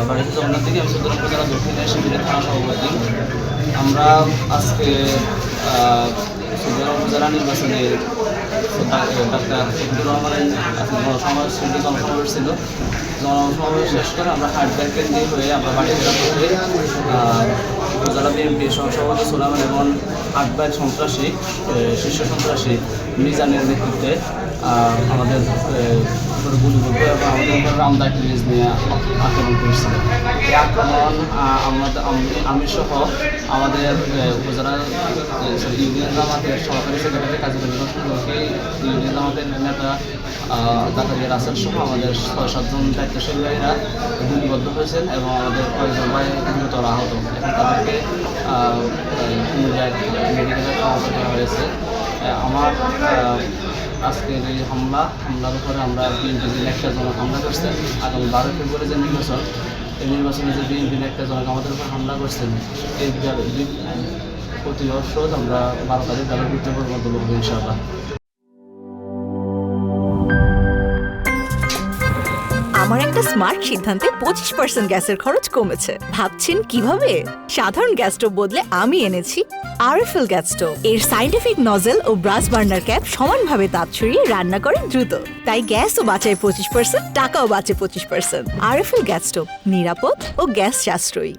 বাড়িতে জগন্নাথ থেকে আমি সদর উপজেলা দক্ষিণের শিবিরের থানা সভাপতি। আমরা আজকে সদর উপজেলা নির্বাচনে ডাক্তার শফিকুর রহমানের আজকে জনসমাবেশ ছিল। জনসমাবেশ শেষ করে আমরা হাটব্যাগ কেন্দ্রিক হয়ে আমরা বাড়ি ফেরার পথে উপজেলা বিএনপির সহসভাপতি সোলাইমান এবং হাটব্যাগ সন্ত্রাসী শীর্ষ সন্ত্রাসী মিজানের নেতৃত্বে আমাদের উপরে গুলিবদ্ধ এবং আমাদের উপর রামদা পুলিশ নিয়ে আক্রমণ করেছিল। এই আক্রমণ আমি সহ আমাদের উপজেলা ইউনিয়ন জামাতের সহকারী সেক্রেটারি কাজী রবীন্দ্রকে ইউনিয়ন জামাতের নেতা ডাক্তার রাসেল সহ আমাদের 6-7 জন দায়িত্বশীল ভাইরা গুলিবদ্ধ হয়েছেন এবং আমাদের কয়েকজন ভাই গুরুতর আহত। এখন তাদেরকে মেডিকেলে ট্রান্সফার করা হয়েছে। আমার আজকের এই হামলার উপরে আমরা বিএনপির একটা জনক হামলা করছেন। আগামী 12 ফেব্রুয়ারি যে নির্বাচন, এই নির্বাচনে যে বিএনপির একটা জনক আমাদের উপর হামলা করছেন, এই প্রতিরোধ আমরা 12 তারিখ দলের বিরুদ্ধে পরিবর্তন করবো ইনশাআল্লাহ। আমার একটা স্মার্ট সিদ্ধান্তে 25% গ্যাসের খরচ কমেছে। ভাবছেন কিভাবে? সাধারণ গ্যাস স্টোভ বদলে আমি এনেছি আরএফএল গ্যাস স্টোভ। এর সাইন্টিফিক নজল ও ব্রাস বার্নার ক্যাপ সমানভাবে তাপ ছড়িয়ে রান্না করে দ্রুত, তাই গ্যাসও বাঁচায় 25%, টাকাও বাঁচে 25%। আরএফএল গ্যাস স্টোভ নিরাপদ ও গ্যাস সাশ্রয়ী।